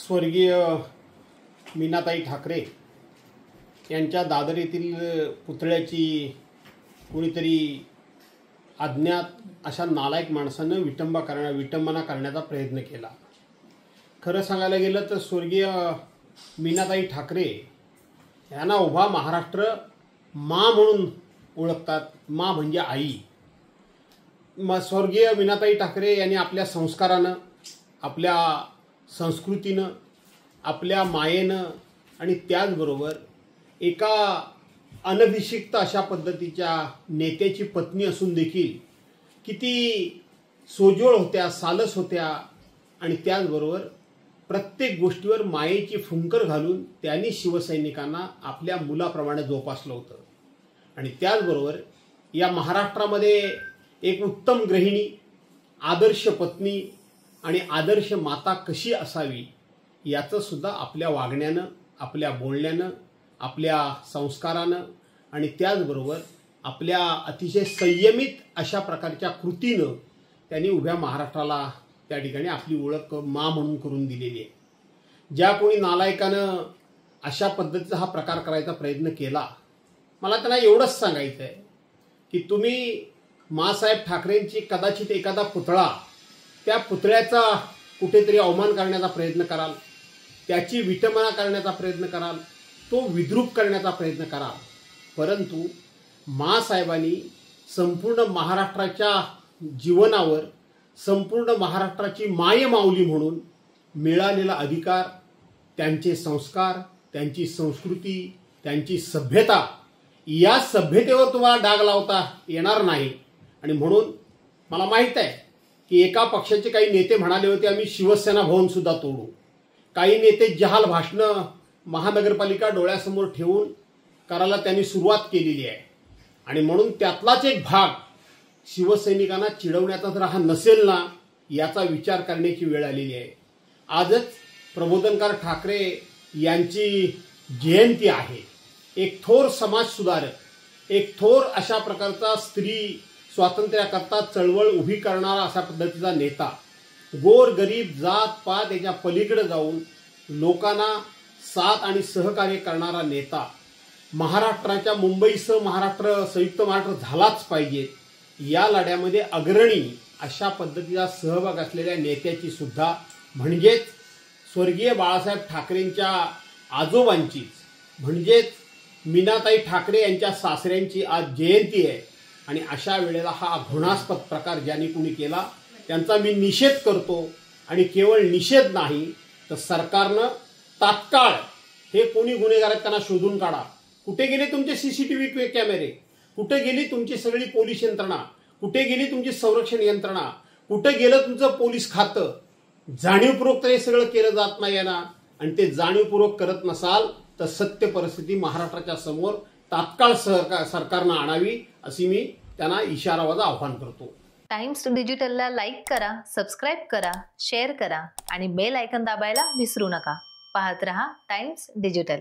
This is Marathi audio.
स्वर्गीय मीनाताई ठाकरे यांच्या दादर येथील पुतळ्याची कोणीतरी अज्ञात अशा नालायक माणसानं विटंबना करण्याचा प्रयत्न केला। खरं सांगायला गेलं तर स्वर्गीय मीनाताई ठाकरे यांना उभा महाराष्ट्र माँ म्हणून ओळखतात। माँ म्हणजे आई। स्वर्गीय मीनाताई ठाकरे यांनी आपल्या संस्कारानं, आपल्या संस्कृतीनं, आपल्या मायेनं आणि त्याचबरोबर एका अनभिषिक्त अशा पद्धतीच्या नेत्याची पत्नी असून देखील किती सोज्वळ होत्या, सालस होत्या आणि त्याचबरोबर प्रत्येक गोष्टीवर मायेची फुंकर घालून त्यांनी शिवसैनिकांना आपल्या मुलाप्रमाणे जोपासलं होतं। आणि त्याचबरोबर या महाराष्ट्रामध्ये एक उत्तम गृहिणी, आदर्श पत्नी आणि आदर्श माता कशी असावी याचं सुद्धा आपल्या वागण्यानं, आपल्या बोलण्यानं, आपल्या संस्कारानं आणि त्याचबरोबर आपल्या अतिशय संयमित अशा प्रकारच्या कृतीनं त्यांनी उभ्या महाराष्ट्राला त्या ठिकाणी आपली ओळख माँ म्हणून करून दिलेली आहे। ज्या कोणी नालायकानं अशा पद्धतीचा हा प्रकार करायचा प्रयत्न केला, मला त्यांना एवढंच सांगायचं आहे की तुम्ही माँसाहेब ठाकरेंची कदाचित एखादा पुतळा, त्या पुतळ्याचा कुठेतरी अवमान करण्याचा प्रयत्न कराल, त्याची विटंबना करण्याचा प्रयत्न कराल, तो विद्रूप करण्याचा प्रयत्न कराल, परंतु माँसाहेबांनी संपूर्ण महाराष्ट्राच्या जीवनावर, संपूर्ण महाराष्ट्राची मायमाऊली म्हणून मिळालेला अधिकार, त्यांचे संस्कार, त्यांची संस्कृती, त्यांची सभ्यता, या सभ्यतेवर तुम्हाला डाग लावता येणार नाही। आणि म्हणून मला माहीत आहे की एका पक्षाचे काही नेते म्हणाले होते आम्ही शिवसेना भवन सुद्धा तोडू। काही नेते जहाल भाषणं महानगरपालिका डोळ्यासमोर ठेवून करायला त्यांनी सुरुवात केलेली आहे। आणि म्हणून त्यातलाच एक भाग शिवसैनिकांना चिडवण्याचा जर हा नसेल ना, याचा विचार करण्याची वेळ आलेली आहे। आजच प्रबोधनकार ठाकरे यांची जयंती आहे। एक थोर समाजसुधारक, एक थोर अशा प्रकारचा स्त्री स्वातंत्र्याकरता चळवळ उभी करणारा अशा पद्धतीचा नेता, गोर गरीब जात पात याच्या पलीकडे जाऊन लोकांना साथ आणि सहकार्य करणारा नेता, महाराष्ट्राच्या मुंबईसह महाराष्ट्र, संयुक्त महाराष्ट्र झालाच पाहिजे या लढ्यामध्ये अग्रणी अशा पद्धतीचा सहभाग असलेल्या नेत्याची सुद्धा, म्हणजेच स्वर्गीय बाळासाहेब ठाकरेंच्या आजोबांचीच, म्हणजेच मीनाताई ठाकरे यांच्या सासऱ्यांची आज जयंती आहे। आणि अशा वेळेला हा घृणास्पद प्रकार ज्यांनी कुणी केला त्यांचा मी निषेध करतो। आणि केवळ निषेध नाही तर सरकारनं तात्काळ हे कोणी गुन्हेगार आहेत त्यांना शोधून काढा। कुठे गेले तुमचे सीसीटीव्ही कॅमेरे? कुठे गेली तुमची सगळी पोलीस यंत्रणा? कुठे गेली तुमची संरक्षण यंत्रणा? कुठे गेलं तुमचं पोलीस खातं? जाणीवपूर्वक हे सगळं केलं जात नाही ना। आणि ते जाणीवपूर्वक करत नसाल तर सत्य परिस्थिती महाराष्ट्राच्या समोर तात्काळ सरकारनं आणावी अशी मी त्यांना इशारावाचं आव्हान करतो। टाइम्स डिजिटलला लाईक करा, सबस्क्राइब करा, शेअर करा आणि बेल आयकॉन दाबायला विसरू नका। पाहत रहा टाइम्स डिजिटल।